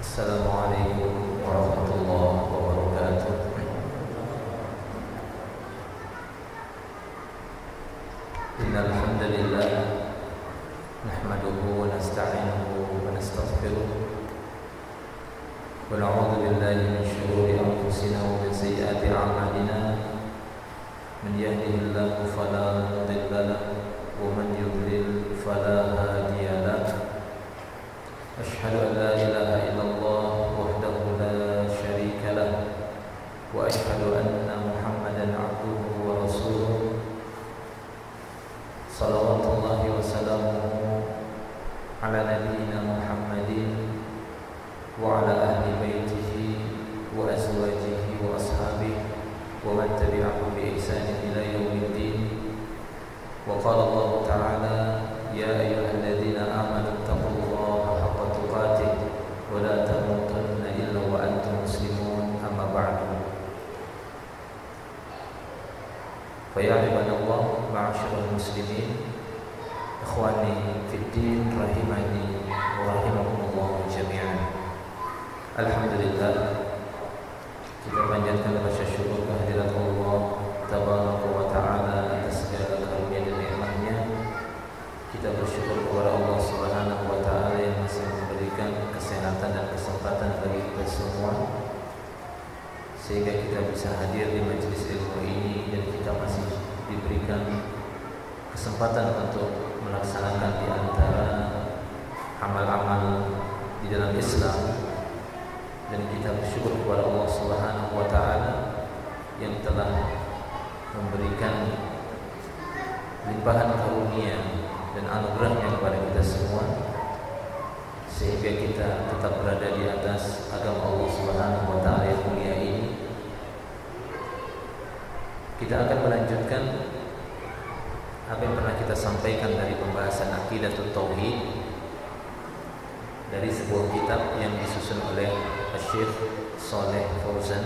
Assalamualaikum warahmatullahi wabarakatuh. Innal hamdalillah nahmaduhu wa nasta'inuhu wa nastaghfiruh wa na'udzu billahi min shururi anfusina wa min sayyiati a'malina. Man yahdihillahu fala mudilla lahu wa man yudlil fala hadiya lahu. Asyhadu an la ilaha illallah wahdahu la syarika lah wa asyhadu anna Muhammadan abduhu wa rasuluh. Salawatullahi wa salamuhu ala nabiyyina Muhammadin wa ala ahli baitihi wa azwajihi wa ashabihi wa man tabi'ahum bi ihsanin ila yaumiddin. Wa qala Allah ta'ala ya ayyuhalladzina amanu taqullaha haqqa tuqatih wa la tamutunna illa wa antum muslimun. Amma ba'du. Fa ya ibadallah ma'asyiral muslimin, ikhwani fid din rahimani wa rahimakumullah jami'an. Alhamdulillah, kita panjatkan rasa syukur kehadirat Allah tabaraka wa ta'ala atas segala karunia dan nikmat-Nya. Kita bersyukur kepada Allah Subhanahu wa ta'ala yang masih memberikan kesehatan dan kesempatan bagi kita semua, sehingga kita bisa hadir di majelis ilmu ini dan kita masih diberikan kesempatan untuk melaksanakan di antara amal-amal di dalam Islam. Dan kita bersyukur kepada Allah Subhanahu wa ta'ala yang telah memberikan limpahan karunia dan anugerahnya kepada kita semua, sehingga kita tetap berada di atas agama Allah Subhanahu wa ta'ala yang mulia ini. Kita akan melanjutkan apa yang pernah kita sampaikan dari pembahasan Aqidatul Tauhid dari sebuah kitab yang disusun oleh Syekh Shalih Fauzan,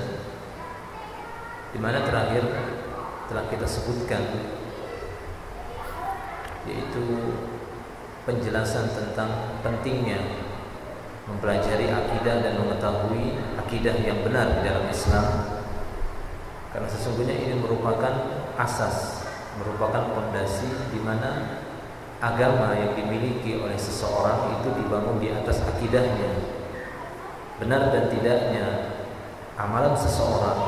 di mana terakhir telah kita sebutkan yaitu penjelasan tentang pentingnya mempelajari akidah dan mengetahui akidah yang benar di dalam Islam, karena sesungguhnya ini merupakan asas, merupakan fondasi di mana agama yang dimiliki oleh seseorang itu dibangun di atas akidahnya. Benar dan tidaknya amalan seseorang,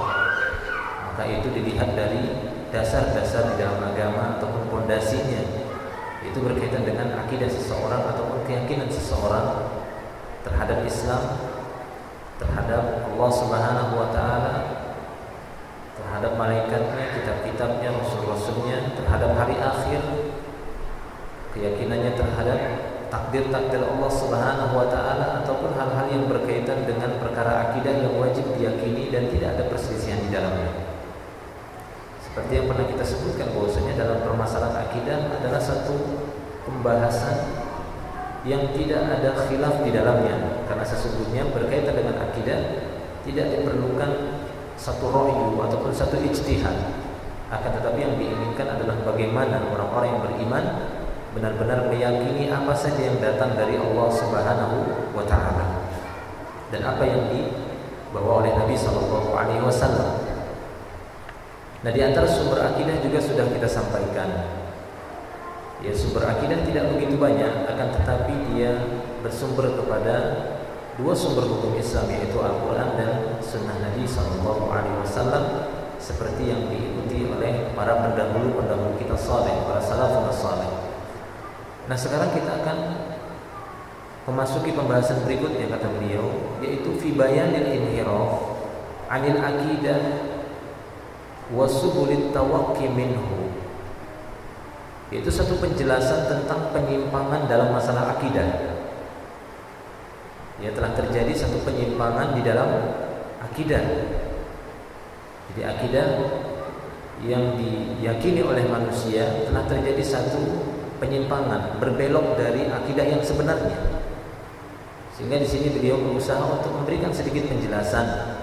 maka itu dilihat dari dasar-dasar di dalam agama ataupun fondasinya. Itu berkaitan dengan akidah seseorang ataupun keyakinan seseorang terhadap Islam, terhadap Allah Subhanahu wa ta'ala, terhadap malaikatnya, kitab-kitabnya, rasul-rasulnya, terhadap hari akhir, keyakinannya terhadap takdir-takdir Allah Subhanahu wa ta'ala, ataupun hal-hal yang berkaitan dengan perkara akidah yang wajib diyakini dan tidak ada perselisihan di dalamnya. Seperti yang pernah kita sebutkan bahwasanya dalam permasalahan akidah adalah satu pembahasan yang tidak ada khilaf di dalamnya, karena sesungguhnya berkaitan dengan akidah tidak diperlukan satu rohyu ataupun satu ijtihad. Akan tetapi yang diinginkan adalah bagaimana orang-orang yang beriman benar-benar meyakini apa saja yang datang dari Allah Subhanahu wa ta'ala dan apa yang dibawa oleh Nabi sallallahu alaihi wasallam. Nah, di antara sumber akidah juga sudah kita sampaikan. Ya, sumber akidah tidak begitu banyak, akan tetapi dia bersumber kepada dua sumber hukum Islam, yaitu Al-Quran dan Sunnah Nabi sallallahu alaihi wasallam, seperti yang diikuti oleh para pendahulu kita saleh, para salafun saleh. Nah, sekarang kita akan memasuki pembahasan berikutnya, kata beliau, yaitu fi bayanil inhiraf anil aqidah wa subulit tawaqqi minhu, yaitu satu penjelasan tentang penyimpangan dalam masalah akidah. Ya, telah terjadi satu penyimpangan di dalam akidah. Jadi akidah yang diyakini oleh manusia telah terjadi satu penyimpangan, berbelok dari akidah yang sebenarnya. Sehingga di sini beliau berusaha untuk memberikan sedikit penjelasan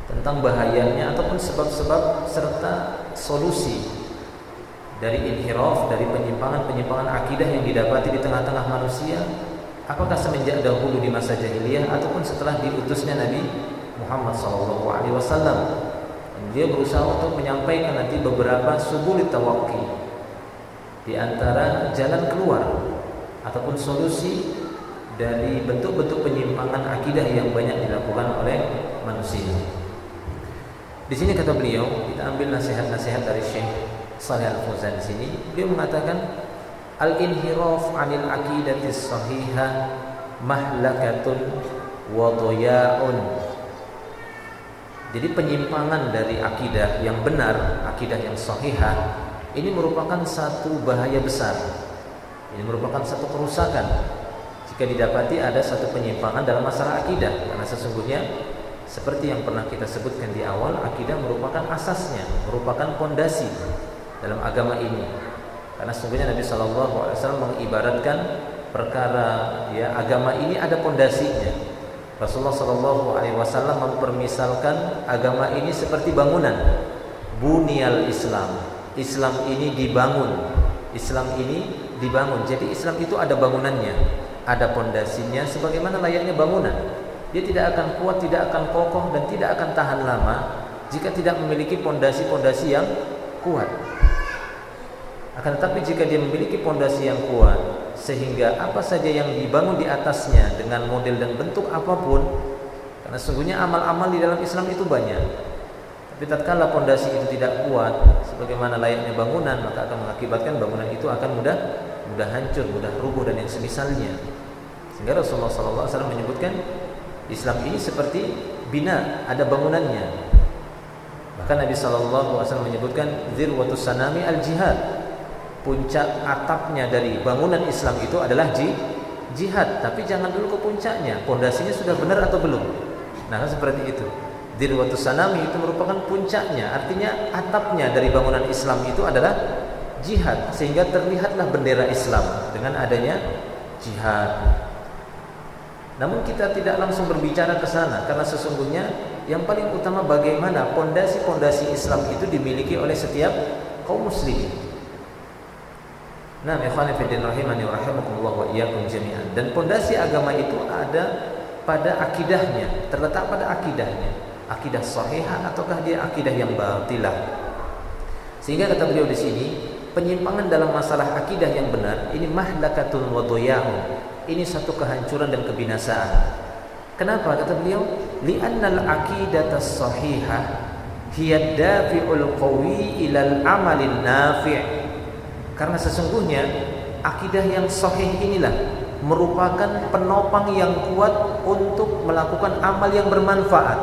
tentang bahayanya ataupun sebab-sebab serta solusi dari inhiraf, dari penyimpangan-penyimpangan akidah yang didapati di tengah-tengah manusia, apakah semenjak dahulu di masa jahiliyah ataupun setelah diutusnya Nabi Muhammad SAW. Dia berusaha untuk menyampaikan nanti beberapa subulit tawaqqi, di antara jalan keluar ataupun solusi dari bentuk-bentuk penyimpangan akidah yang banyak dilakukan oleh manusia. Di sini kata beliau, kita ambil nasihat-nasihat dari Syekh Shalih Al-Fauzan di sini. Beliau mengatakan al-inhiraf 'anil aqidatis shahihah mahlakatun wa dhaya'un. Jadi penyimpangan dari akidah yang benar, akidah yang sahihah, ini merupakan satu bahaya besar. Ini merupakan satu kerusakan jika didapati ada satu penyimpangan dalam masalah akidah. Karena sesungguhnya seperti yang pernah kita sebutkan di awal, akidah merupakan asasnya, merupakan pondasi dalam agama ini. Karena sesungguhnya Nabi SAW mengibaratkan perkara agama ini ada pondasinya. Rasulullah SAW mempermisalkan agama ini seperti bangunan. Bunyal Islam. Islam ini dibangun. Islam ini dibangun. Jadi Islam itu ada bangunannya, ada pondasinya sebagaimana layaknya bangunan. Dia tidak akan kuat, tidak akan kokoh, dan tidak akan tahan lama jika tidak memiliki pondasi-pondasi yang kuat. Akan tetapi jika dia memiliki pondasi yang kuat, sehingga apa saja yang dibangun di atasnya dengan model dan bentuk apapun, karena sesungguhnya amal-amal di dalam Islam itu banyak, tapi tatkala pondasi itu tidak kuat sebagaimana layaknya bangunan, maka akan mengakibatkan bangunan itu akan mudah hancur, mudah rubuh dan yang semisalnya. Sehingga Rasulullah SAW menyebutkan Islam ini seperti bina, ada bangunannya. Bahkan Nabi SAW menyebutkan zirwatus sanami al-jihad. Puncak atapnya dari bangunan Islam itu adalah jihad. Tapi jangan dulu ke puncaknya, pondasinya sudah benar atau belum. Nah, seperti itu. Dirwatus sanami itu merupakan puncaknya, artinya atapnya dari bangunan Islam itu adalah jihad, sehingga terlihatlah bendera Islam dengan adanya jihad. Namun kita tidak langsung berbicara ke sana, karena sesungguhnya yang paling utama bagaimana pondasi-pondasi Islam itu dimiliki oleh setiap kaum muslimin. Nah, ikhwan fillah rahimani wa rahimakumullah wa iyyakum jami'an. Dan pondasi agama itu ada pada akidahnya, terletak pada akidahnya. Akidah sahihah ataukah dia akidah yang batilah. Sehingga kata beliau di sini, penyimpangan dalam masalah akidah yang benar ini mahlakatun wa dhaya'un. Ini satu kehancuran dan kebinasaan. Kenapa kata beliau? Li'annal aqidatas sahihah hiya dafi'ul qawi ilal amalin nafi'. Karena sesungguhnya akidah yang sahih inilah merupakan penopang yang kuat untuk melakukan amal yang bermanfaat.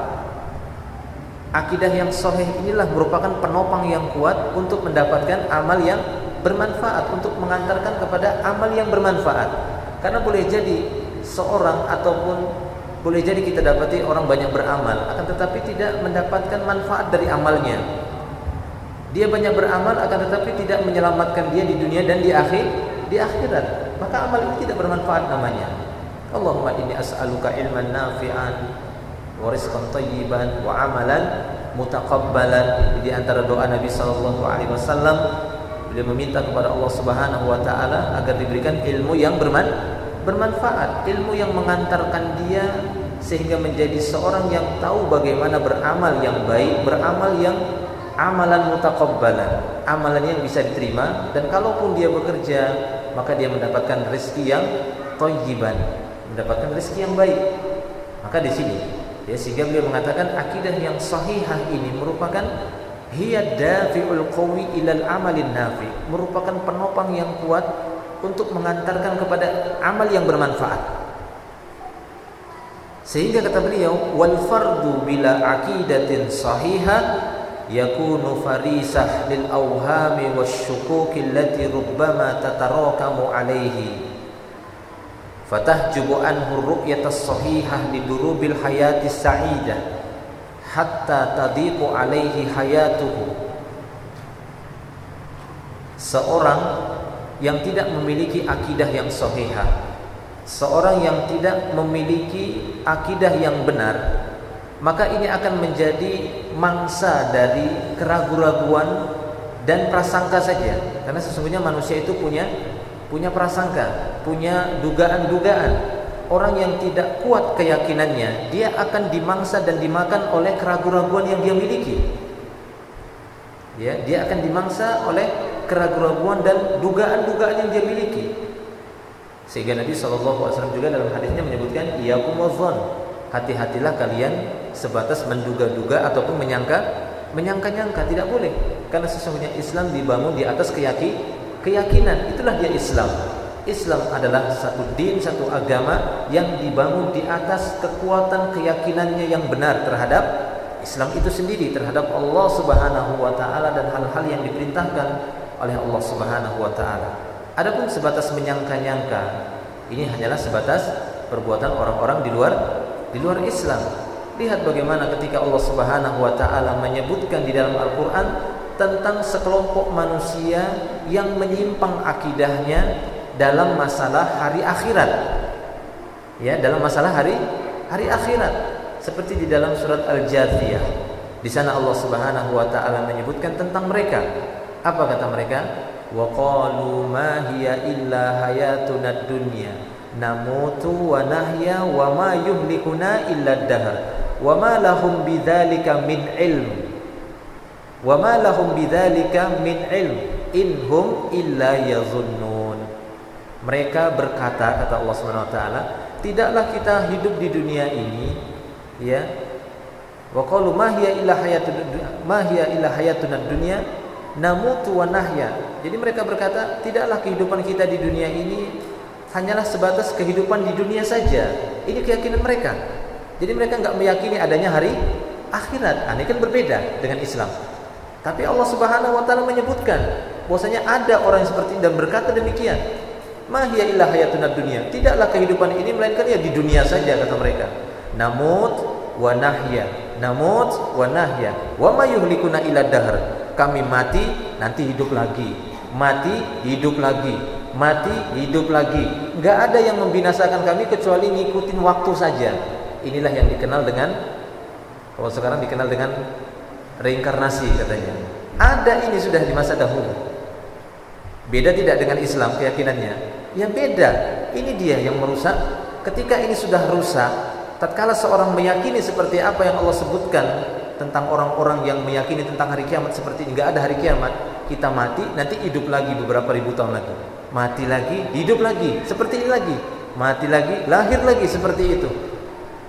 Akidah yang sahih inilah merupakan penopang yang kuat untuk mendapatkan amal yang bermanfaat, untuk mengantarkan kepada amal yang bermanfaat. Karena boleh jadi seorang ataupun boleh jadi kita dapati orang banyak beramal, akan tetapi tidak mendapatkan manfaat dari amalnya. Dia banyak beramal akan tetapi tidak menyelamatkan dia di dunia dan di akhirat. Maka amal ini tidak bermanfaat namanya. Allahumma inni as'aluka ilman nafi'an wa rizqan thayyiban wa amalan mutaqabbalan. Di antara doa Nabi sallallahu alaihi wasallam, beliau meminta kepada Allah Subhanahu wa taala agar diberikan ilmu yang bermanfaat, ilmu yang mengantarkan dia sehingga menjadi seorang yang tahu bagaimana beramal yang baik, beramal yang amalan mutaqabbalan, amalan yang bisa diterima, dan kalaupun dia bekerja maka dia mendapatkan rezeki yang thayyiban, mendapatkan rezeki yang baik. Maka di sini sehingga beliau mengatakan akidah yang sahihah ini merupakan hiya dafi'ul qawi ilal amalin nafi, merupakan penopang yang kuat untuk mengantarkan kepada amal yang bermanfaat. Sehingga kata beliau wal fardu bila aqidatin sahihah yakunu farisah lil awhami wasyukuki allati rubbama tatarakamu alaihi fatahjubu anhu ru'yatas sahihah lidurubil hayati sa'idah hatta tadiqu alaihi hayatuhu. Seorang yang tidak memiliki akidah yang sahihah, seorang yang tidak memiliki akidah yang benar, maka ini akan menjadi mangsa dari keraguan-raguan dan prasangka saja. Karena sesungguhnya manusia itu punya prasangka, punya dugaan-dugaan. orang yang tidak kuat keyakinannya, dia akan dimangsa dan dimakan oleh keraguan-keraguan yang dia miliki. Ya, dia akan dimangsa oleh keraguan-keraguan dan dugaan-dugaan yang dia miliki. Sehingga Nabi SAW juga dalam hadisnya menyebutkan, iyyakum wazzan, hati-hatilah kalian sebatas menduga-duga ataupun menyangka-nyangka, tidak boleh. Karena sesungguhnya Islam dibangun di atas keyakinan. Itulah dia Islam. Islam adalah satu din, satu agama yang dibangun di atas kekuatan keyakinannya yang benar terhadap Islam itu sendiri, terhadap Allah Subhanahu wa taala dan hal-hal yang diperintahkan oleh Allah Subhanahu wa taala. Adapun sebatas menyangka-nyangka, ini hanyalah sebatas perbuatan orang-orang di luar Islam. Lihat bagaimana ketika Allah Subhanahu wa taala menyebutkan di dalam Al-Qur'an tentang sekelompok manusia yang menyimpang akidahnya dalam masalah hari akhirat. Ya, dalam masalah hari akhirat. Seperti di dalam surat Al-Jathiyah. Di sana Allah Subhanahu wa taala menyebutkan tentang mereka. Apa kata mereka? Wa qalu ma hiya illa hayatuna dunya namutu wa nahya wa ma yuhlikuna illa ad-dahr wa ma lahum bidzalika min ilm wa ma lahum bidzalika min ilm inhum illa yazunnun. Mereka berkata, kata Allah Subhanahu wa taala, tidaklah kita hidup di dunia ini, ya. Wa qalu ma hiya illa hayatuna dunya namutu wa nahya. Jadi mereka berkata, tidaklah kehidupan kita di dunia ini hanyalah sebatas kehidupan di dunia saja. Ini keyakinan mereka. Jadi mereka enggak meyakini adanya hari akhirat. Ini kan berbeda dengan Islam. Tapi Allah Subhanahu wa taala menyebutkan bahwasanya ada orang yang seperti ini dan berkata demikian. Ma hiya illa hayatuna dunya. Tidaklah kehidupan ini melainkan ya di dunia saja, kata mereka. Namut wa nahya. Namut wa nahya. Wa ma yuhlikuna illa dahr. Kami mati, nanti hidup lagi. Mati, hidup lagi. Mati, hidup lagi. Enggak ada yang membinasakan kami kecuali ngikutin waktu saja. Inilah yang dikenal dengan, kalau sekarang dikenal dengan reinkarnasi katanya. Ada ini sudah di masa dahulu. Beda tidak dengan Islam keyakinannya? Ya beda. Ini dia yang merusak. Ketika ini sudah rusak, tatkala seorang meyakini seperti apa yang Allah sebutkan tentang orang-orang yang meyakini tentang hari kiamat seperti ini, enggak ada hari kiamat, kita mati, nanti hidup lagi beberapa ribu tahun lagi. Mati lagi, hidup lagi, seperti ini lagi. Mati lagi, lahir lagi, seperti itu.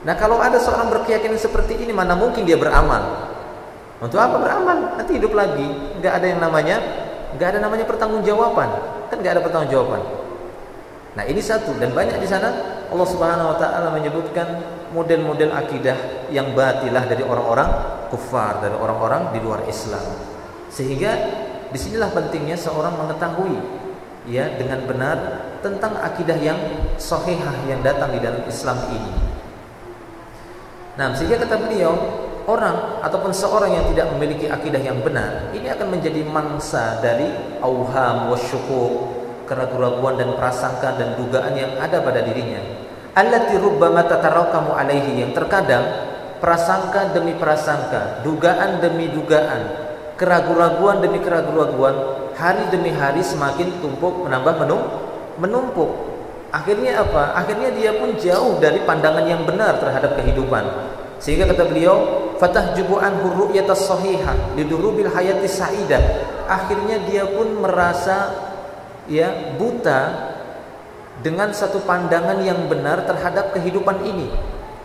Nah, kalau ada seorang berkeyakinan seperti ini, mana mungkin dia beramal? Untuk apa beramal? Nanti hidup lagi. Enggak ada yang namanya, enggak ada namanya pertanggungjawaban. Kan enggak ada pertanggungjawaban. Nah, ini satu, dan banyak di sana Allah Subhanahu wa taala menyebutkan model-model akidah yang batilah dari orang-orang kufar, dari orang-orang di luar Islam. Sehingga disinilah pentingnya seorang mengetahui ya dengan benar tentang akidah yang sahihah yang datang di dalam Islam ini. Nah, sehingga kata beliau, orang ataupun seorang yang tidak memiliki akidah yang benar, ini akan menjadi mangsa dari auham wasyukuk, keraguan dan prasangka dan dugaan yang ada pada dirinya. Allati rubbama tatarakamu alaihi, yang terkadang prasangka demi prasangka, dugaan demi dugaan, keraguan demi keraguan, hari demi hari semakin tumpuk, menambah menumpuk. Akhirnya apa? Akhirnya dia pun jauh dari pandangan yang benar terhadap kehidupan. Sehingga kata beliau, fatahjubu anhu ru'yatas sahihah lidurubil hayati sa'idah. Akhirnya dia pun merasa ya buta dengan satu pandangan yang benar terhadap kehidupan ini.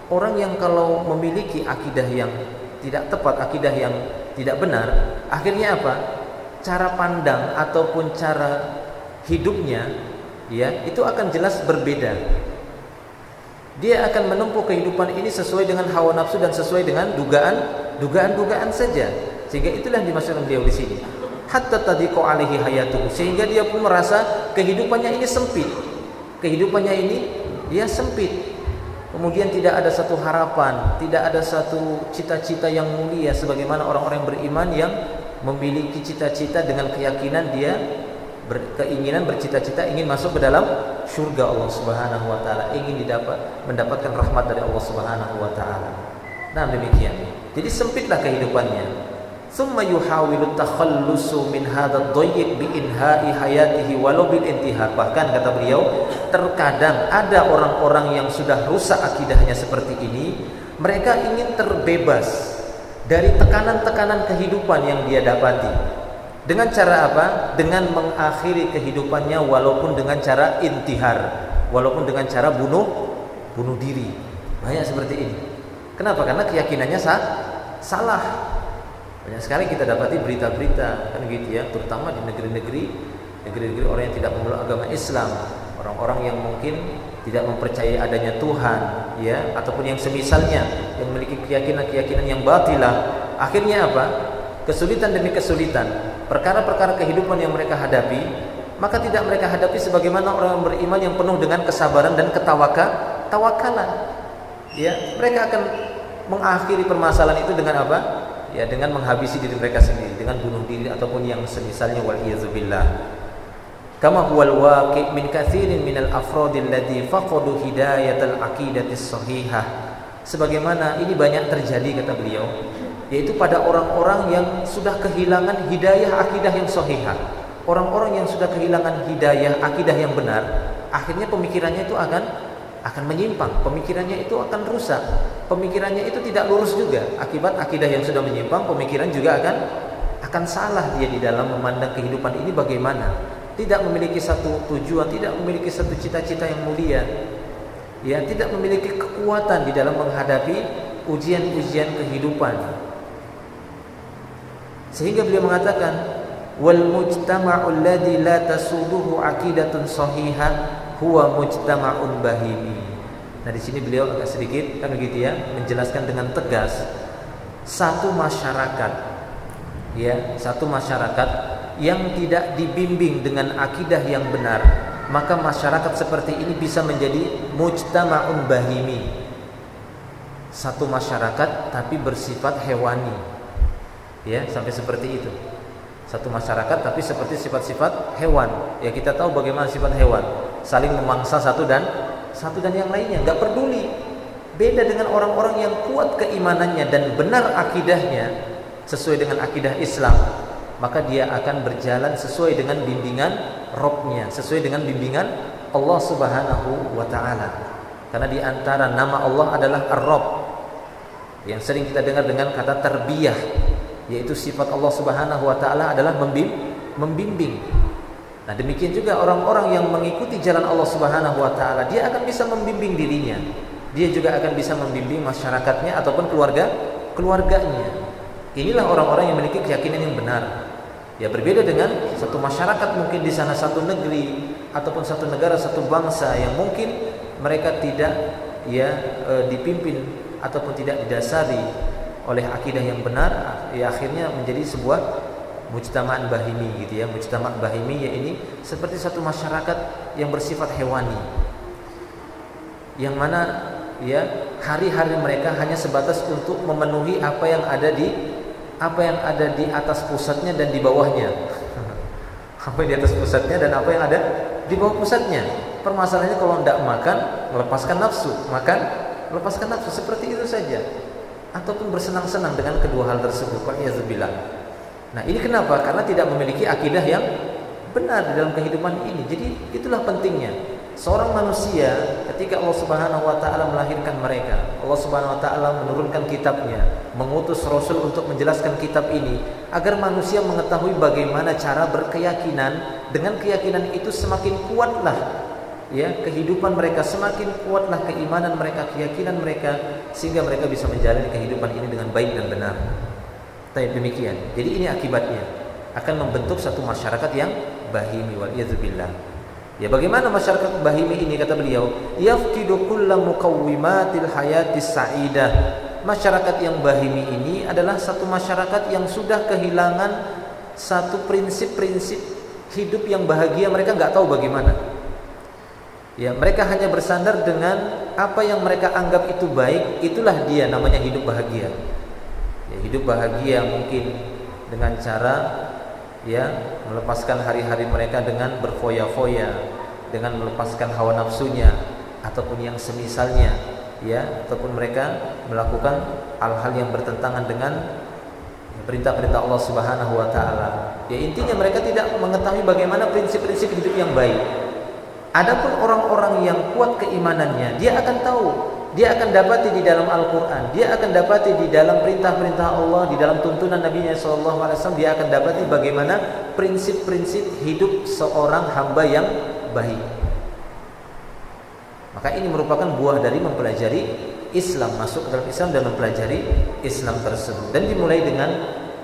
Orang yang kalau memiliki akidah yang tidak tepat, akidah yang tidak benar, akhirnya apa? Cara pandang ataupun cara hidupnya ya itu akan jelas berbeda. Dia akan menempuh kehidupan ini sesuai dengan hawa nafsu dan sesuai dengan dugaan saja. Sehingga itulah yang dimaksudkan beliau di sini. Hatta tadiqu alaihi hayatuhu, sehingga dia pun merasa kehidupannya ini sempit. Kehidupannya ini dia sempit. Kemudian tidak ada satu harapan, tidak ada satu cita-cita yang mulia sebagaimana orang-orang beriman yang memiliki cita-cita dengan keyakinan dia berkeinginan bercita-cita ingin masuk ke dalam surga Allah Subhanahu wa taala, ingin mendapatkan rahmat dari Allah Subhanahu wa taala. Nah, demikian. Jadi sempitlah kehidupannya. thumma yuhawilu takhallusu min hadzal dhayyiq bi inha'i hayatihi walau bil intihar. Bahkan kata beliau, terkadang ada orang-orang yang sudah rusak akidahnya seperti ini, mereka ingin terbebas dari tekanan-tekanan kehidupan yang dia dapati. Dengan cara apa? Dengan mengakhiri kehidupannya walaupun dengan cara intihar, walaupun dengan cara bunuh diri. Banyak seperti ini. Kenapa? Karena keyakinannya salah. Banyak sekali kita dapati berita-berita kan gitu ya, terutama di negeri-negeri orang yang tidak memeluk agama Islam, orang-orang yang mungkin tidak mempercayai adanya Tuhan, ya, ataupun yang semisalnya yang memiliki keyakinan-keyakinan yang batilah. Akhirnya apa? Kesulitan demi kesulitan, perkara-perkara kehidupan yang mereka hadapi, maka tidak mereka hadapi sebagaimana orang beriman yang penuh dengan kesabaran dan tawakalan. Ya, mereka akan mengakhiri permasalahan itu dengan apa? Ya, dengan menghabisi diri mereka sendiri, dengan bunuh diri ataupun yang semisalnya, wal iyadzubillah. Kama huwal waqi' min katsirin minal afradil ladzi faqadu hidayatal aqidatis shahihah. Sebagaimana ini banyak terjadi kata beliau, yaitu pada orang-orang yang sudah kehilangan hidayah akidah yang shahihah. Orang-orang yang sudah kehilangan hidayah akidah yang benar, akhirnya pemikirannya itu akan menyimpang, pemikirannya itu akan rusak, pemikirannya itu tidak lurus juga. Akibat akidah yang sudah menyimpang, pemikiran juga akan salah dia di dalam memandang kehidupan ini bagaimana. Tidak memiliki satu tujuan, tidak memiliki satu cita-cita yang mulia, ya, tidak memiliki kekuatan di dalam menghadapi ujian-ujian kehidupan. Sehingga beliau mengatakan, wal mujtama'ul ladzi la tasuduhu aqidatun shahihah huwa mujtama'un bahimi. Nah, di sini beliau agak sedikit kan begitu ya, menjelaskan dengan tegas satu masyarakat, ya, satu masyarakat yang tidak dibimbing dengan akidah yang benar, maka masyarakat seperti ini bisa menjadi mujtama'un bahimi. Satu masyarakat tapi bersifat hewani. Ya, sampai seperti itu. Satu masyarakat tapi seperti sifat-sifat hewan. Ya, kita tahu bagaimana sifat hewan, saling memangsa satu dan yang lainnya, enggak peduli. Beda dengan orang-orang yang kuat keimanannya dan benar akidahnya sesuai dengan akidah Islam, maka dia akan berjalan sesuai dengan bimbingan Rabb-nya, sesuai dengan bimbingan Allah Subhanahu wa taala. Karena di antara nama Allah adalah Ar-Rabb, yang sering kita dengar dengan kata tarbiyah, yaitu sifat Allah Subhanahu wa taala adalah membimbing. Nah, demikian juga orang-orang yang mengikuti jalan Allah Subhanahu wa taala, dia akan bisa membimbing dirinya. Dia juga akan bisa membimbing masyarakatnya ataupun keluarganya. Inilah orang-orang yang memiliki keyakinan yang benar. Ya, berbeda dengan satu masyarakat mungkin di sana, satu negeri ataupun satu negara, satu bangsa yang mungkin mereka tidak dipimpin ataupun tidak didasari oleh akidah yang benar, ya akhirnya menjadi sebuah mujtama'an bahimi gitu ya. Mujtama' bahimi ya ini seperti satu masyarakat yang bersifat hewani, yang mana ya hari-hari mereka hanya sebatas untuk memenuhi apa yang ada di atas pusatnya dan di bawahnya. Apa yang di atas pusatnya dan apa yang ada di bawah pusatnya. Permasalahannya kalau tidak makan, melepaskan nafsu, makan, melepaskan nafsu, seperti itu saja. Ataupun bersenang-senang dengan kedua hal tersebut. Waliyadzubillah. Nah, ini kenapa? Karena tidak memiliki akidah yang benar di dalam kehidupan ini. Jadi itulah pentingnya seorang manusia ketika Allah Subhanahu wa taala melahirkan mereka. Allah Subhanahu wa taala menurunkan kitabnya, mengutus rasul untuk menjelaskan kitab ini agar manusia mengetahui bagaimana cara berkeyakinan. Dengan keyakinan itu semakin kuatlah ya kehidupan mereka, semakin kuatlah keimanan mereka, keyakinan mereka, sehingga mereka bisa menjalani kehidupan ini dengan baik dan benar. Demikian. Jadi ini akibatnya akan membentuk satu masyarakat yang bahimi, wal iyadzubillah. Ya, bagaimana masyarakat bahimi ini kata beliau? Yafqidu kulla muqawwimatil hayatis sa'idah. Masyarakat yang bahimi ini adalah satu masyarakat yang sudah kehilangan satu prinsip-prinsip hidup yang bahagia. Mereka nggak tahu bagaimana. Ya, mereka hanya bersandar dengan apa yang mereka anggap itu baik. Itulah dia namanya hidup bahagia. Ya, hidup bahagia mungkin dengan cara ya melepaskan hari-hari mereka dengan berfoya-foya, dengan melepaskan hawa nafsunya ataupun yang semisalnya, ya, ataupun mereka melakukan hal-hal yang bertentangan dengan perintah-perintah Allah Subhanahu wa taala. Ya intinya mereka tidak mengetahui bagaimana prinsip-prinsip hidup yang baik. Adapun orang-orang yang kuat keimanannya, dia akan tahu, dia akan dapati di dalam Al-Qur'an, dia akan dapati di dalam perintah-perintah Allah, di dalam tuntunan Nabi sallallahu alaihi wasallam, dia akan dapati bagaimana prinsip-prinsip hidup seorang hamba yang baik. Maka ini merupakan buah dari mempelajari Islam, masuk ke dalam Islam dan mempelajari Islam tersebut. Dan dimulai dengan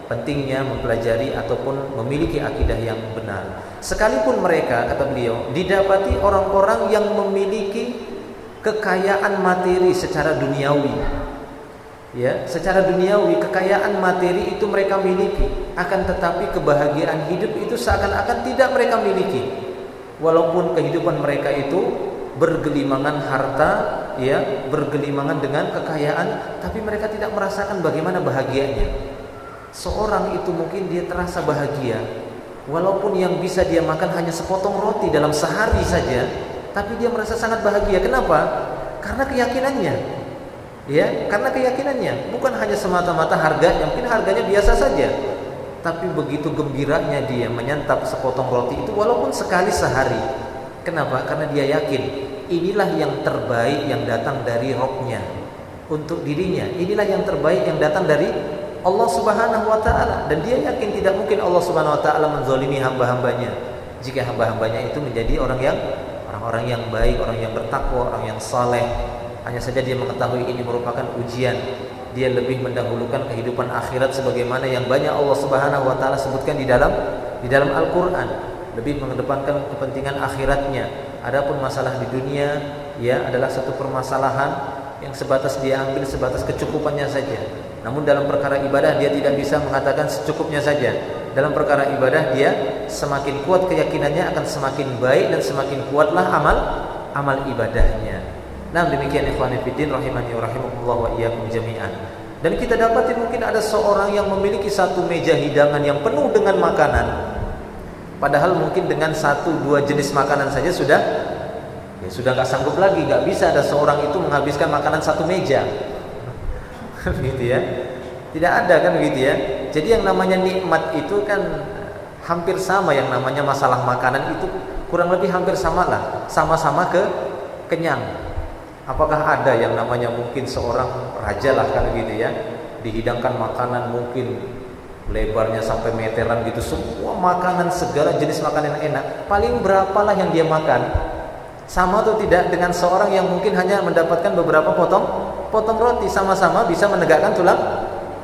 pentingnya mempelajari ataupun memiliki akidah yang benar. Sekalipun mereka, kata beliau, didapati orang-orang yang memiliki kekayaan materi secara duniawi. Ya, secara duniawi kekayaan materi itu mereka miliki, akan tetapi kebahagiaan hidup itu seakan-akan tidak mereka miliki. Walaupun kehidupan mereka itu bergelimangan harta, ya, bergelimangan dengan kekayaan, tapi mereka tidak merasakan bagaimana bahagianya. Seorang itu mungkin dia terasa bahagia, walaupun yang bisa dia makan hanya sepotong roti dalam sehari saja, tapi dia merasa sangat bahagia. Kenapa? Karena keyakinannya, ya, karena keyakinannya, bukan hanya semata-mata harganya, mungkin harganya biasa saja, tapi begitu gembiranya dia menyantap sepotong roti itu walaupun sekali sehari. Kenapa? Karena dia yakin inilah yang terbaik yang datang dari Rabb-Nya untuk dirinya. Inilah yang terbaik yang datang dari Allah Subhanahu wa taala, dan dia yakin tidak mungkin Allah Subhanahu wa taala menzalimi hamba-hambanya jika hamba-hambanya itu menjadi orang-orang yang baik, orang yang bertakwa, orang yang saleh. Hanya saja dia mengetahui ini merupakan ujian. Dia lebih mendahulukan kehidupan akhirat sebagaimana yang banyak Allah Subhanahu wa taala sebutkan di dalam Al-Qur'an. Lebih mengedepankan kepentingan akhiratnya. Adapun masalah di dunia, ya, adalah satu permasalahan yang sebatas dia ambil sebatas kecukupannya saja. Namun dalam perkara ibadah dia tidak bisa mengatakan secukupnya saja. Dalam perkara ibadah dia semakin kuat keyakinannya akan semakin baik dan semakin kuatlah amal ibadahnya. Nah, demikian ikhwani fillah rahimani wa rahimakumullah wa iyyakum jami'an. Dan kita dapati mungkin ada seorang yang memiliki satu meja hidangan yang penuh dengan makanan. Padahal mungkin dengan 1-2 jenis makanan saja sudah nggak sanggup lagi, nggak bisa ada seorang itu menghabiskan makanan satu meja, gitu ya. Tidak ada kan begitu ya. Jadi yang namanya nikmat itu kan hampir sama, yang namanya masalah makanan itu kurang lebih hampir sama lah, sama-sama kenyang. Apakah ada yang namanya mungkin seorang raja lah kan gitu ya, dihidangkan makanan mungkin lebarnya sampai meteran gitu, semua makanan, segala jenis makanan yang enak, paling berapalah yang dia makan? Sama atau tidak dengan seorang yang mungkin hanya mendapatkan beberapa potong roti, sama-sama bisa menegakkan tulang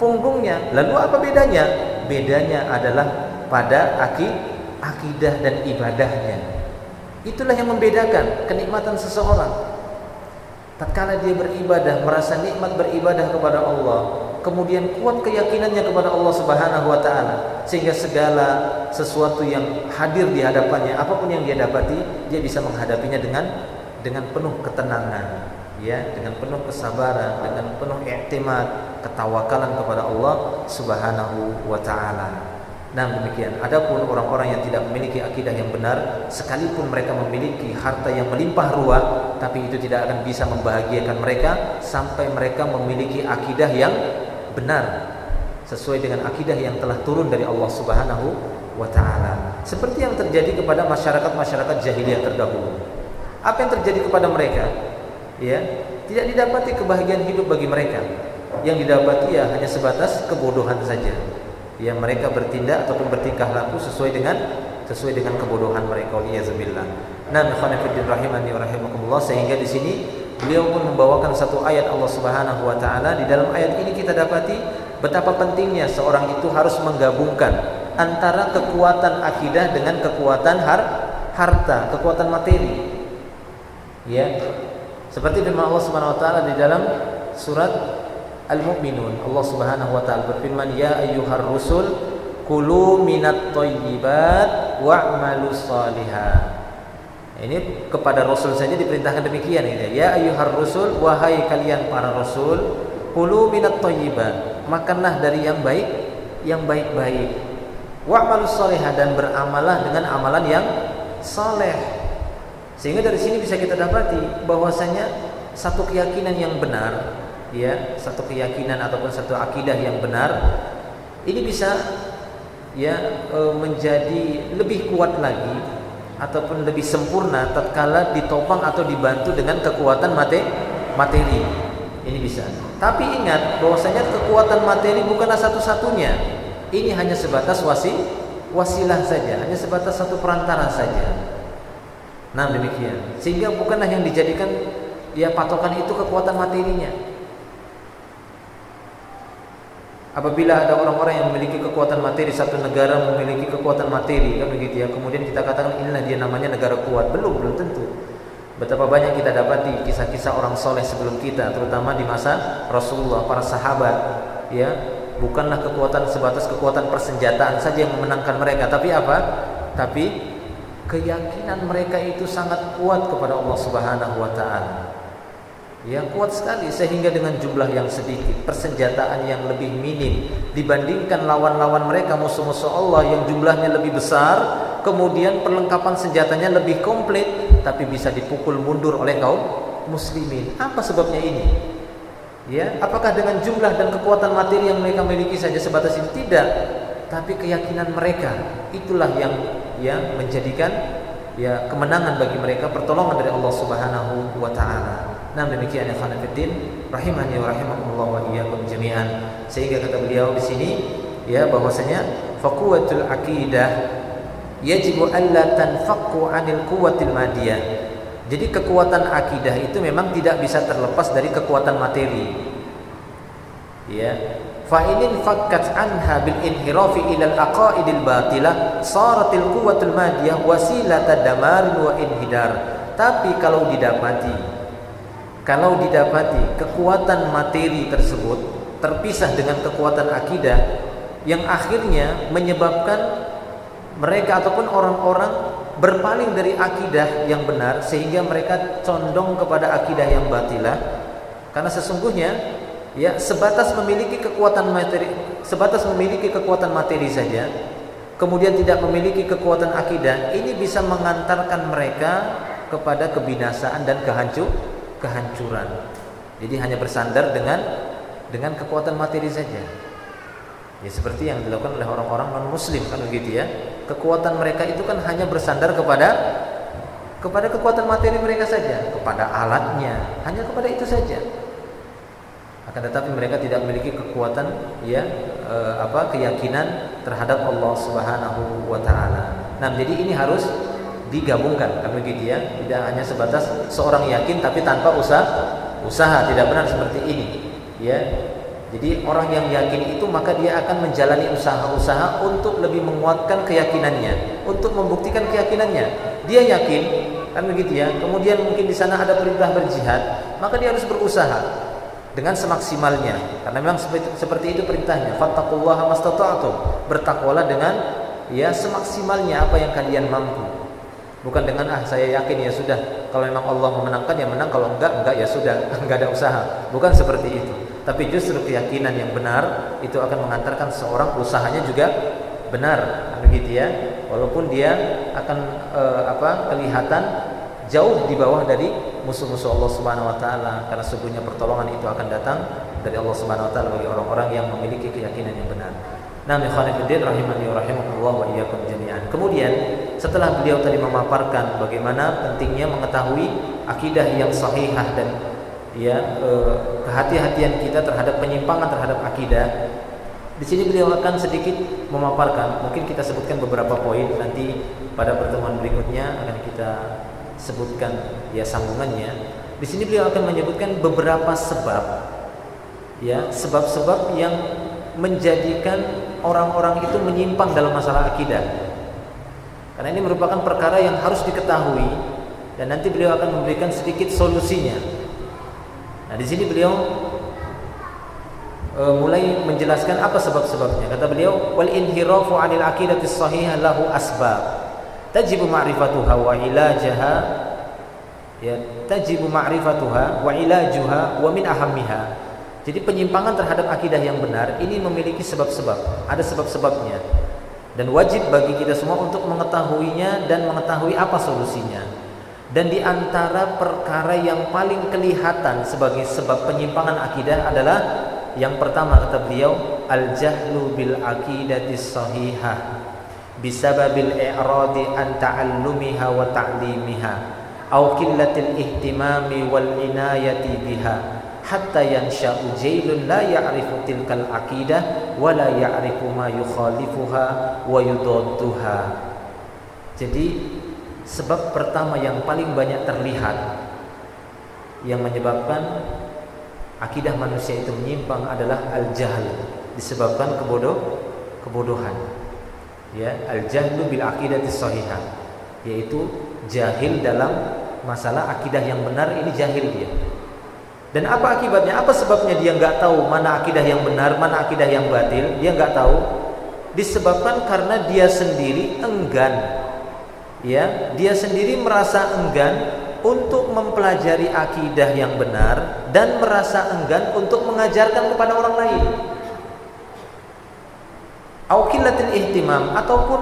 punggungnya. Lalu apa bedanya? Bedanya adalah pada akidah dan ibadahnya. Itulah yang membedakan kenikmatan seseorang. Tatkala dia beribadah, merasa nikmat beribadah kepada Allah, kemudian kuat keyakinannya kepada Allah Subhanahu wa taala, sehingga segala sesuatu yang hadir di hadapannya, apapun yang dia dapati, dia bisa menghadapinya dengan penuh ketenangan, ya, dengan penuh kesabaran, dengan penuh i'timad, ketawakalan kepada Allah Subhanahu wa taala. Nah, demikian. Adapun orang-orang yang tidak memiliki akidah yang benar, sekalipun mereka memiliki harta yang melimpah ruah, tapi itu tidak akan bisa membahagiakan mereka sampai mereka memiliki akidah yang benar sesuai dengan akidah yang telah turun dari Allah Subhanahu wa taala. Seperti yang terjadi kepada masyarakat jahiliyah terdahulu. Apa yang terjadi kepada mereka? Ya, tidak didapati kebahagiaan hidup bagi mereka. Yang didapati ya hanya sebatas kebodohan saja. Ya, mereka bertindak ataupun bertingkah laku sesuai dengan kebodohan mereka. Waliyazbillah. Nah, ikhwanafiddin rahimani wa rahimakumullah, sehingga di sini beliau pun membawakan satu ayat Allah Subhanahu wa taala. Di dalam ayat ini kita dapati betapa pentingnya seorang itu harus menggabungkan antara kekuatan akidah dengan kekuatan harta, kekuatan materi. Ya. Seperti firman Allah Subhanahu wa taala di dalam surat Al-Mu'minun, Allah Subhanahu wa taala berfirman, "Ya ayyuhar rusul, kulu minat thayyibat wa'malus shalihat." Ini kepada Rasul saja diperintahkan demikian, gitu. Ya ayyuhar rusul, wahai kalian para rasul, kulu minat thayyibat, makanlah dari yang baik-baik. Wa'malus shalihat, dan beramalah dengan amalan yang saleh. Sehingga dari sini bisa kita dapati bahwasanya satu keyakinan yang benar, ya, satu keyakinan ataupun satu akidah yang benar Ini bisa ya menjadi lebih kuat lagi ataupun lebih sempurna tatkala ditopang atau dibantu dengan kekuatan materi. Ini bisa. Tapi ingat bahwasanya kekuatan materi bukanlah satu-satunya. Ini hanya sebatas wasilah saja, hanya sebatas satu perantara saja. Nah, demikian. Sehingga bukanlah yang dijadikan ya patokan itu kekuatan materinya. Apabila ada orang-orang yang memiliki kekuatan materi, satu negara memiliki kekuatan materi, kan begitu ya. Kemudian kita katakan inilah dia namanya negara kuat. Belum tentu. Betapa banyak kita dapati kisah-kisah orang soleh sebelum kita, terutama di masa Rasulullah, para sahabat, ya. Bukanlah kekuatan sebatas kekuatan persenjataan saja yang memenangkan mereka, tapi apa? Tapi keyakinan mereka itu sangat kuat kepada Allah Subhanahu wa taala. Ya, kuat sekali sehingga dengan jumlah yang sedikit, persenjataan yang lebih minim dibandingkan lawan-lawan mereka, musuh-musuh Allah yang jumlahnya lebih besar, kemudian perlengkapan senjatanya lebih komplit, tapi bisa dipukul mundur oleh kaum muslimin. Apa sebabnya ini? Ya, apakah dengan jumlah dan kekuatan materi yang mereka miliki saja sebatas itu? Tidak, tapi keyakinan mereka itulah yang menjadikan ya kemenangan bagi mereka, pertolongan dari Allah Subhanahu wa taala. Nah, demikian ya ikhwan fillah rahimani wa rahimakumullah wa iyyakum jami'an. Sehingga kata beliau di sini ya bahwasanya faqwatul aqidah yajibu alla tanfaqu 'anil quwwatil madiyah. Jadi kekuatan akidah itu memang tidak bisa terlepas dari kekuatan materi. Ya. Fa in fakkat anha bil inhirafi ila al aqaidil batilah saratil quwwatul madiyah wasilata damar wa inhidar. Tapi kalau didapati kekuatan materi tersebut terpisah dengan kekuatan akidah yang akhirnya menyebabkan mereka ataupun orang-orang berpaling dari akidah yang benar sehingga mereka condong kepada akidah yang batilah, karena sesungguhnya ya sebatas memiliki kekuatan materi saja kemudian tidak memiliki kekuatan akidah, ini bisa mengantarkan mereka kepada kebinasaan dan kehancuran. Jadi hanya bersandar dengan kekuatan materi saja. Ya seperti yang dilakukan oleh orang-orang non-muslim kan begitu ya. Kekuatan mereka itu kan hanya bersandar kepada kekuatan materi mereka saja, kepada alatnya, hanya kepada itu saja. Akan tetapi mereka tidak memiliki kekuatan keyakinan terhadap Allah Subhanahu wa taala. Nah, jadi ini harus digabungkan kan begitu ya, tidak hanya sebatas seorang yakin tapi tanpa usaha, tidak benar seperti ini ya. Jadi orang yang yakin itu maka dia akan menjalani usaha-usaha untuk lebih menguatkan keyakinannya, untuk membuktikan keyakinannya. Dia yakin kan begitu ya, kemudian mungkin di sana ada perintah berjihad, maka dia harus berusaha dengan semaksimalnya, karena memang seperti itu perintahnya. Fattaqullaha mastata'tum, bertakwalah dengan ya semaksimalnya apa yang kalian mampu. Bukan dengan saya yakin ya sudah, kalau memang Allah memenangkan ya menang, kalau enggak ya sudah, enggak ada usaha. Bukan seperti itu. Tapi justru keyakinan yang benar itu akan mengantarkan seorang usahanya juga benar, begitu ya. Walaupun dia akan kelihatan jauh di bawah dari musuh-musuh Allah Subhanahu wa taala, karena sesungguhnya pertolongan itu akan datang dari Allah Subhanahu wa taala bagi orang-orang yang memiliki keyakinan yang benar. Nah, ikhwanifiddin rahimani wa rahimakumullah wa iyyakum jami'an. Kemudian setelah beliau tadi memaparkan bagaimana pentingnya mengetahui akidah yang sahihah dan kehati-hatian kita terhadap penyimpangan terhadap akidah, di sini beliau akan sedikit memaparkan, mungkin kita sebutkan beberapa poin, nanti pada pertemuan berikutnya akan kita sebutkan ya sambungannya. Di sini beliau akan menyebutkan beberapa sebab-sebab yang menjadikan orang-orang itu menyimpang dalam masalah akidah. Karena ini merupakan perkara yang harus diketahui dan nanti beliau akan memberikan sedikit solusinya. Nah, di sini beliau mulai menjelaskan apa sebab-sebabnya. Kata beliau, wal inhirafu 'anil aqidati shahihah lahu asbab. Tajibu ma'rifatuha wa ilajaha wa ilajuha wa min ahammiha. Jadi penyimpangan terhadap akidah yang benar ini memiliki sebab-sebab, ada sebab-sebabnya, dan wajib bagi kita semua untuk mengetahuinya dan mengetahui apa solusinya. Dan di antara perkara yang paling kelihatan sebagai sebab penyimpangan akidah adalah Yang pertama kata beliau, al-jahlu bil aqidatis sahihah bisababil i'radi an ta'allumiha wa ta'limiha aw qillatil ihtimami wal inayati biha hatta yansha'u jailun la ya'rifu tilkal aqidah wa la ya'rifu ma yukhalifuha wa yudadduha. Jadi sebab pertama yang paling banyak terlihat yang menyebabkan akidah manusia itu menyimpang adalah al-jahl, disebabkan kebodohan. Ya, al-jahlu bil aqidatis shahihah, yaitu jahil dalam masalah akidah yang benar. Ini jahil dia. Dan apa akibatnya? Apa sebabnya dia nggak tahu mana akidah yang benar, mana akidah yang batil? Dia nggak tahu. Disebabkan karena dia sendiri enggan. Ya, dia sendiri merasa enggan untuk mempelajari akidah yang benar dan merasa enggan untuk mengajarkan kepada orang lain. Au qillatil ihtimam, ataupun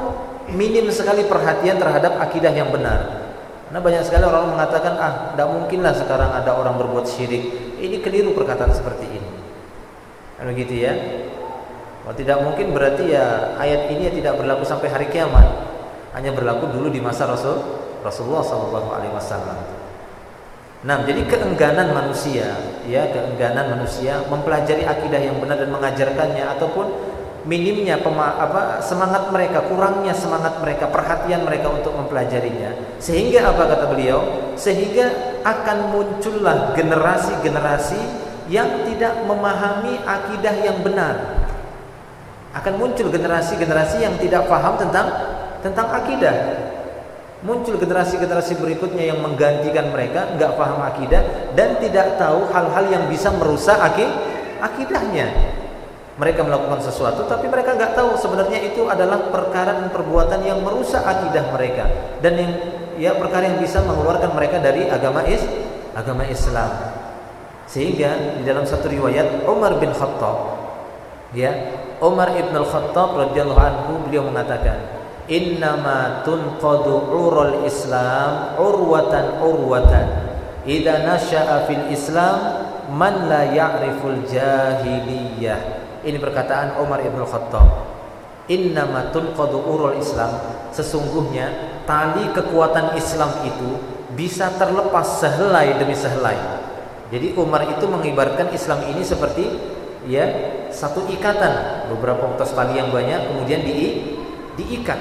minim sekali perhatian terhadap akidah yang benar. Karena banyak sekali orang mengatakan, tidak mungkinlah sekarang ada orang berbuat syirik. Ini keliru perkataan seperti ini. Kan begitu ya? Kalau tidak mungkin berarti ya ayat ini tidak berlaku sampai hari kiamat. Hanya berlaku dulu di masa Rasulullah SAW. Nah, jadi keengganan manusia mempelajari akidah yang benar dan mengajarkannya, ataupun minimnya semangat mereka, kurangnya semangat mereka, perhatian mereka untuk mempelajarinya, sehingga apa kata beliau? Sehingga akan muncullah generasi-generasi yang tidak memahami akidah yang benar. Akan muncul generasi-generasi yang tidak paham tentang akidah. Muncul generasi-generasi berikutnya yang menggantikan mereka, enggak paham akidah dan tidak tahu hal-hal yang bisa merusak akidahnya. Mereka melakukan sesuatu tapi mereka nggak tahu sebenarnya itu adalah perkara dan perbuatan yang merusak akidah mereka, dan yang perkara yang bisa mengeluarkan mereka dari agama Islam. Sehingga di dalam satu riwayat Umar bin Khattab, Umar ibn al-Khattab radhiyallahu anhu, beliau mengatakan, innama tunqadu urul Islam urwatan idza nasha'a fil Islam man la ya'riful jahiliyah. Ini perkataan Umar ibn Khattab. Innama tunqadu urul Islam, sesungguhnya tali kekuatan Islam itu bisa terlepas sehelai demi sehelai. Jadi Umar itu mengibarkan Islam ini seperti satu ikatan, beberapa utas tali yang banyak kemudian diikat.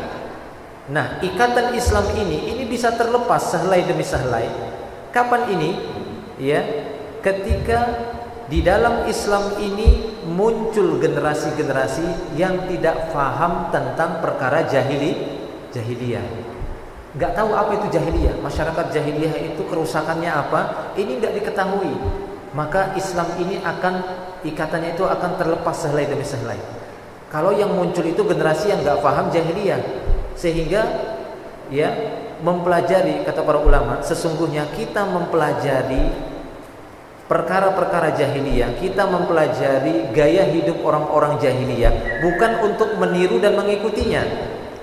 Nah, ikatan Islam ini bisa terlepas sehelai demi sehelai. Kapan ini? Ketika di dalam Islam ini muncul generasi-generasi yang tidak paham tentang perkara jahiliyah. Enggak tahu apa itu jahiliyah. Masyarakat jahiliyah itu kerusakannya apa? Ini enggak diketahui. Maka Islam ini ikatannya itu akan terlepas sehelai demi sehelai. Kalau yang muncul itu generasi yang enggak paham jahiliyah, sehingga mempelajari, kata para ulama, sesungguhnya kita mempelajari perkara-perkara jahiliyah, kita mempelajari gaya hidup orang-orang jahiliyah bukan untuk meniru dan mengikutinya,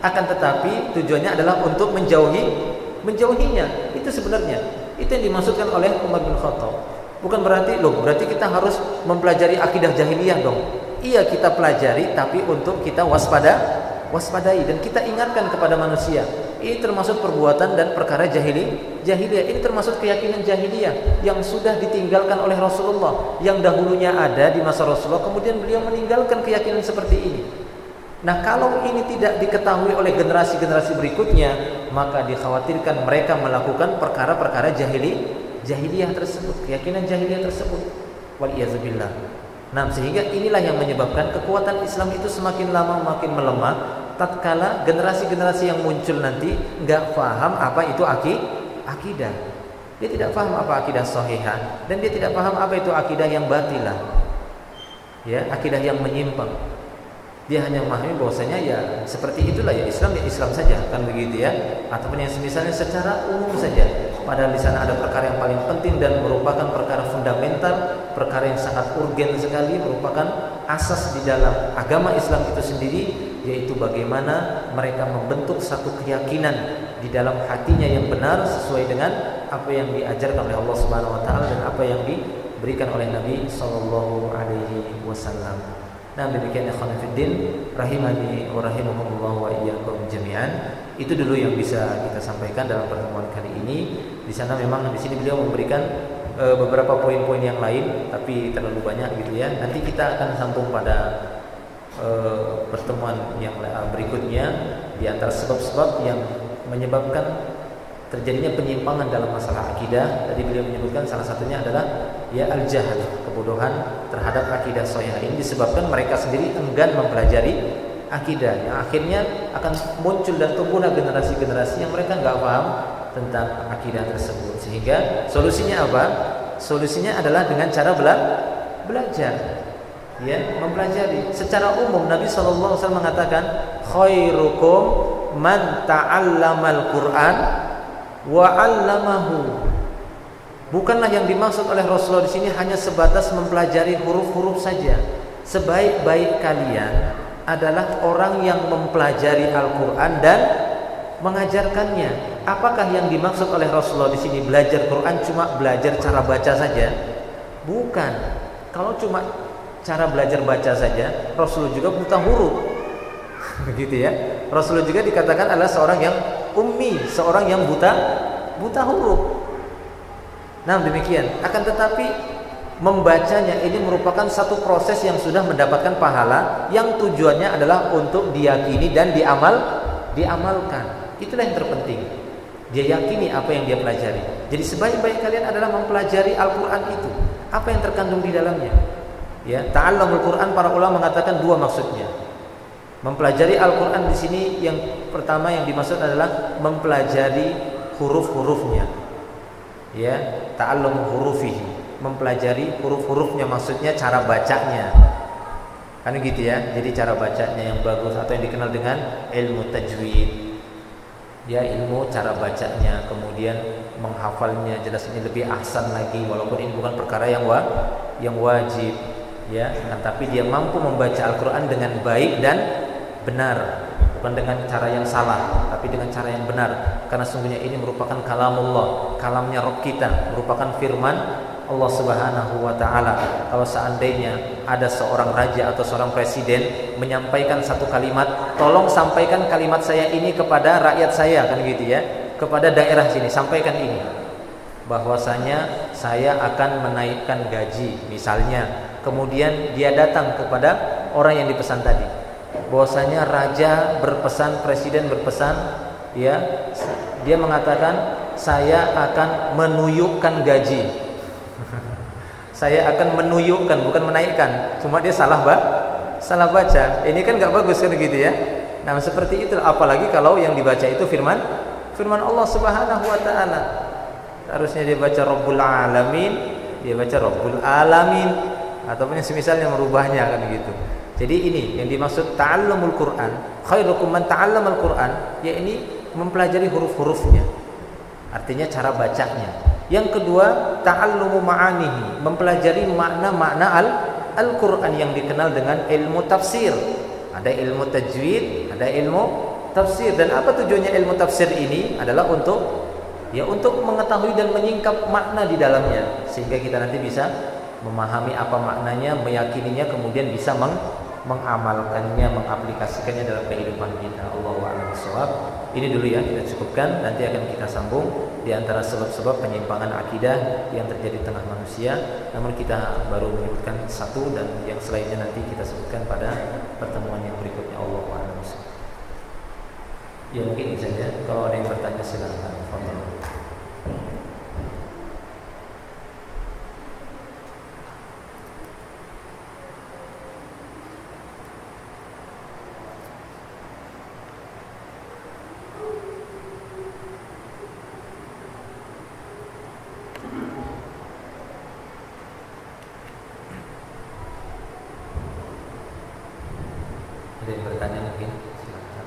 akan tetapi tujuannya adalah untuk menjauhinya. Itu sebenarnya itu yang dimaksudkan oleh Umar bin Khattab. Bukan berarti kita harus mempelajari akidah jahiliyah dong. Iya, kita pelajari tapi untuk kita waspadai dan kita ingatkan kepada manusia. Ini termasuk perbuatan dan perkara jahiliyah. Ini termasuk keyakinan jahiliyah yang sudah ditinggalkan oleh Rasulullah, yang dahulunya ada di masa Rasulullah, kemudian beliau meninggalkan keyakinan seperti ini. Nah, kalau ini tidak diketahui oleh generasi-generasi berikutnya, maka dikhawatirkan mereka melakukan perkara-perkara jahiliyah tersebut, keyakinan jahiliyah tersebut. Waliyadzubillah. Nah, sehingga inilah yang menyebabkan kekuatan Islam itu semakin lama makin melemah, tatkala generasi-generasi yang muncul nanti nggak paham apa itu akidah. Dia tidak paham apa akidah sahihah, dan dia tidak paham apa itu akidah yang batilah. Akidah yang menyimpang. Dia hanya memahami bahwasanya seperti itulah Islam saja, kan begitu ya. Ataupun yang semisalnya secara umum saja. Padahal di sana ada perkara yang paling penting dan merupakan perkara fundamental, perkara yang sangat urgen sekali, merupakan asas di dalam agama Islam itu sendiri, yaitu bagaimana mereka membentuk satu keyakinan di dalam hatinya yang benar sesuai dengan apa yang diajarkan oleh Allah Subhanahu wa taala dan apa yang diberikan oleh Nabi sallallahu alaihi wasallam. wasallam. Nah, demikian ikhwan fillah rahimani wa rahimakumullah wa iyyakum jami'an. Itu dulu yang bisa kita sampaikan dalam pertemuan kali ini. Di sana memang di sini beliau memberikan beberapa poin-poin yang lain, tapi terlalu banyak gitu ya. Nanti kita akan sambung pada pertemuan yang berikutnya di antara sebab-sebab yang menyebabkan terjadinya penyimpangan dalam masalah akidah. Tadi beliau menyebutkan salah satunya adalah ya al-jahal, kebodohan terhadap akidah shahihah. Ini disebabkan mereka sendiri enggan mempelajari akidah, yang akhirnya akan muncul dan tumbuhlah generasi-generasi yang mereka nggak paham tentang akidah tersebut. Sehingga solusinya apa? Solusinya adalah dengan cara belajar, ya, mempelajari. Secara umum Nabi SAW mengatakan khairukum man ta'allamal Qur'an wa 'allamahu. Bukanlah yang dimaksud oleh Rasulullah di sini hanya sebatas mempelajari huruf-huruf saja. Sebaik-baik kalian adalah orang yang mempelajari Al-Qur'an dan mengajarkannya. Apakah yang dimaksud oleh Rasulullah di sini belajar Quran cuma belajar cara baca saja? Bukan. Kalau cuma cara belajar baca saja, Rasulullah juga buta huruf. Begitu ya. Rasulullah juga dikatakan adalah seorang yang ummi, seorang yang buta huruf. Nah, demikian. Akan tetapi membacanya ini merupakan satu proses yang sudah mendapatkan pahala, yang tujuannya adalah untuk diyakini dan diamalkan. Itulah yang terpenting. Dia yakini apa yang dia pelajari. Jadi sebaik-baik kalian adalah mempelajari Al-Qur'an itu. Apa yang terkandung di dalamnya? Ya, ta'allamul Qur'an, para ulama mengatakan dua maksudnya. Mempelajari Al-Qur'an di sini yang pertama yang dimaksud adalah mempelajari huruf-hurufnya. Ya, ta'allum hurufihi, mempelajari huruf-hurufnya, maksudnya cara bacanya. Kan gitu ya. Jadi cara bacanya yang bagus atau yang dikenal dengan ilmu tajwid. Ya, ilmu cara bacanya, kemudian menghafalnya, jelas ini lebih ahsan lagi, walaupun ini bukan perkara yang wajib, ya, tapi dia mampu membaca Al-Qur'an dengan baik dan benar, bukan dengan cara yang salah, tapi dengan cara yang benar, karena sungguhnya ini merupakan kalamullah, kalamnya Rabb kita, merupakan firman Allah Subhanahu wa taala. Kalau seandainya ada seorang raja atau seorang presiden menyampaikan satu kalimat, tolong sampaikan kalimat saya ini kepada rakyat saya, kan gitu ya, kepada daerah sini, sampaikan ini, bahwasanya saya akan menaikkan gaji misalnya. Kemudian dia datang kepada orang yang dipesan tadi, bahwasanya raja berpesan, presiden berpesan, ya, dia mengatakan saya akan menuyukkan gaji. Saya akan menuyukkan, bukan menaikkan. Cuma dia salah baca. Ini kan nggak bagus kan gitu ya. Nah, seperti itu. Apalagi kalau yang dibaca itu firman Allah Subhanahu wa taala. Harusnya dia baca Rabbul Alamin, dia baca Rabbul Alamin, ataupun yang semisalnya merubahnya kan gitu. Jadi ini yang dimaksud ta'allumul Qur'an. Khairukum man ta'allamal Qur'an, ya ini mempelajari huruf-hurufnya. Artinya cara bacanya. Yang kedua, ta'allumu ma'anihi, mempelajari makna-makna Al-Qur'an yang dikenal dengan ilmu tafsir. Ada ilmu tajwid, ada ilmu tafsir. Dan apa tujuannya ilmu tafsir ini? Adalah untuk mengetahui dan menyingkap makna di dalamnya, sehingga kita nanti bisa memahami apa maknanya, meyakininya, kemudian bisa mengamalkannya, mengaplikasikannya dalam kehidupan kita. Allahu a'lam bishawab. Ini dulu ya, kita cukupkan. Nanti akan kita sambung di antara sebab-sebab penyimpangan akidah yang terjadi di tengah manusia. Namun kita baru menyebutkan satu, dan yang selainnya nanti kita sebutkan pada pertemuan yang berikutnya. Allahu a'lam bishawab. Ya, mungkin ini saja. Kalau ada yang bertanya silakan. Ada yang bertanya mungkin? Silakan.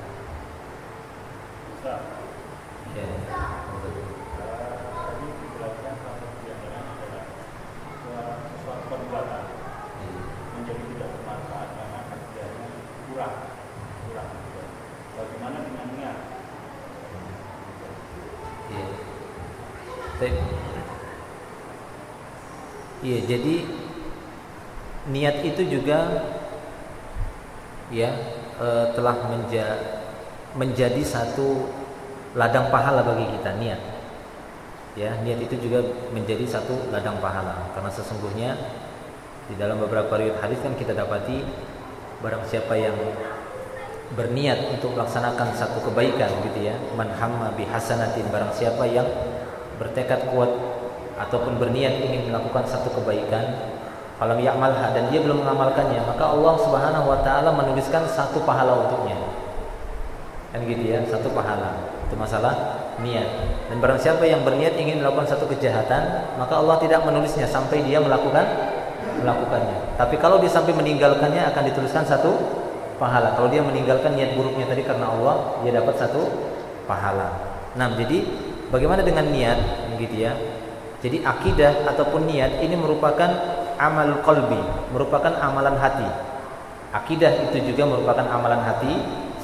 Ya. Tadi dijelaskan salah satu yang adalah suatu perbuatan menjadi tidak bermanfaat karena kerjanya kurang. Bagaimana dengan niat? Iya, jadi niat itu juga ya telah menjadi satu ladang pahala bagi kita. Niat itu juga menjadi satu ladang pahala, karena sesungguhnya di dalam beberapa riwayat hadis kan kita dapati barang siapa yang berniat untuk melaksanakan satu kebaikan gitu ya, man hamma bi hasanatin, barang siapa yang bertekad kuat ataupun berniat ingin melakukan satu kebaikan, falam ya'malha, dan dia belum mengamalkannya, maka Allah Subhanahu wa taala menuliskan satu pahala untuknya. Kan gitu ya, satu pahala. Itu masalah niat. Dan barang siapa yang berniat ingin melakukan satu kejahatan, maka Allah tidak menulisnya sampai dia melakukannya. Tapi kalau dia sampai meninggalkannya akan dituliskan satu pahala. Kalau dia meninggalkan niat buruknya tadi karena Allah, dia dapat satu pahala. Nah, jadi bagaimana dengan niat gitu ya? Jadi akidah ataupun niat ini merupakan amal qalbi, merupakan amalan hati. Akidah itu juga merupakan amalan hati.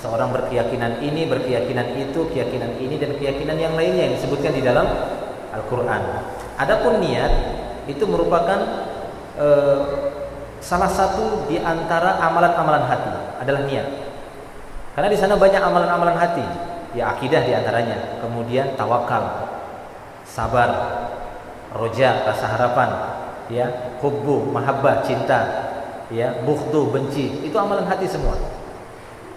Seorang berkeyakinan ini, berkeyakinan itu, keyakinan ini dan keyakinan yang lainnya yang disebutkan di dalam Al-Qur'an. Adapun niat itu merupakan salah satu di antara amalan-amalan hati adalah niat. Karena di sana banyak amalan-amalan hati. Ya, akidah di antaranya, kemudian tawakal, sabar, roja, rasa harapan, ya, hubbu, mahabbah, cinta, ya, bughdu, benci. Itu amalan hati semua.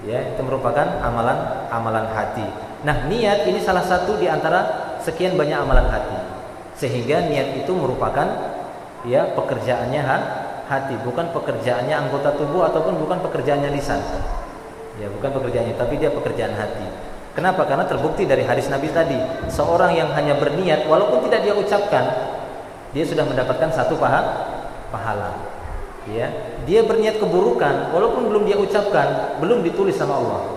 Ya, itu merupakan amalan hati. Nah, niat ini salah satu di antara sekian banyak amalan hati. Sehingga niat itu merupakan ya pekerjaannya hati, bukan pekerjaannya anggota tubuh ataupun bukan pekerjaannya lisan. Ya, bukan pekerjaannya, tapi dia pekerjaan hati. Kenapa? Karena terbukti dari hadis Nabi tadi, seorang yang hanya berniat walaupun tidak dia ucapkan, dia sudah mendapatkan satu pahala. Ya, dia berniat keburukan walaupun belum dia ucapkan, belum ditulis sama Allah.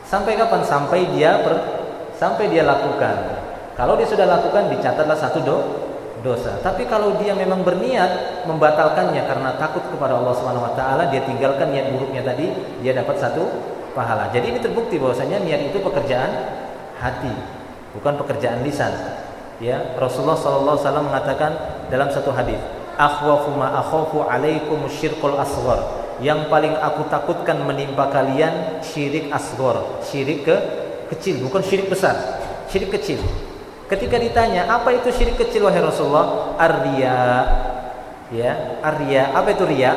Sampai kapan? Sampai dia lakukan. Kalau dia sudah lakukan, dicatatlah satu dosa. Tapi kalau dia memang berniat membatalkannya karena takut kepada Allah Subhanahu wa taala, dia tinggalkan niat buruknya tadi, dia dapat satu pahala. Jadi ini terbukti bahwasanya niat itu pekerjaan hati, bukan pekerjaan lisan. Ya, Rasulullah sallallahu alaihi wasallam mengatakan dalam satu hadis, akhwafu ma akhafu alaikum syirkul asghar, yang paling aku takutkan menimpa kalian syirik asghar, syirik kecil, bukan syirik besar, syirik kecil. Ketika ditanya apa itu syirik kecil wahai Rasulullah, ar-riya. Ya, ar-riya, apa itu riya?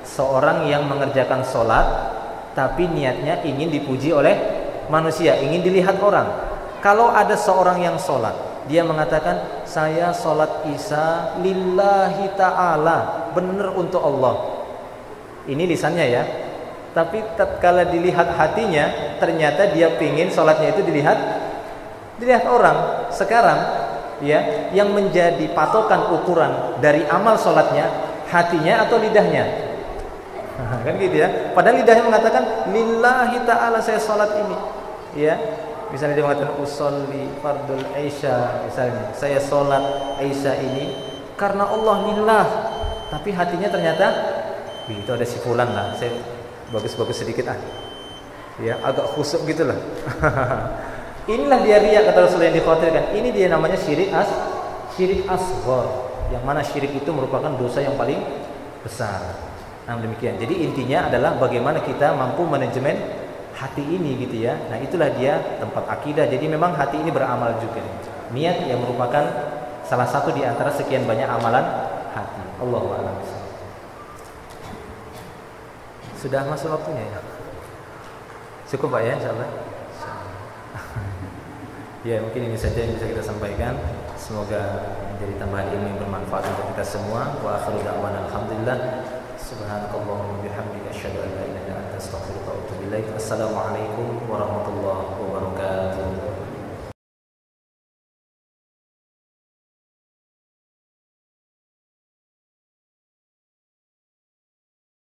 Seorang yang mengerjakan sholat tapi niatnya ingin dipuji oleh manusia, ingin dilihat orang. Kalau ada seorang yang sholat, dia mengatakan saya sholat isya lillahi ta'ala, benar untuk Allah. Ini lisannya ya. Tapi tatkala dilihat hatinya, ternyata dia pingin sholatnya itu dilihat orang. Sekarang ya, yang menjadi patokan ukuran dari amal sholatnya, hatinya atau lidahnya? Kan gitu ya. Padahal lidahnya mengatakan lillahi ta'ala, saya sholat ini. Ya. Misalnya dia mengatakan usolli fardul isya, misalnya saya sholat isya ini karena Allah lillah, tapi hatinya ternyata itu ada si fulan lah, saya bagus-bagus sedikit ya, agak khusyuk gitulah. Inilah dia riya, kata Rasulullah, yang dikhawatirkan. Ini dia namanya syirik asghar, yang mana syirik itu merupakan dosa yang paling besar. Nah, demikian. Jadi intinya adalah bagaimana kita mampu manajemen hati ini gitu ya. Nah, itulah dia tempat akidah. Jadi memang hati ini beramal juga. Niat yang merupakan salah satu di antara sekian banyak amalan hati. Allahu a'lam. Sudah masuk waktunya ya? Cukup Pak ya, insyaallah. Ya, mungkin ini saja yang bisa kita sampaikan. Semoga menjadi tambahan ilmu yang bermanfaat untuk kita semua. Wa akhiru da'wana alhamdulillah. Subhanakallahumma bihamdika asyhadu an la ilaha illa anta astaghfiruka wa atubu ilaik. Assalamualaikum warahmatullahi wabarakatuh.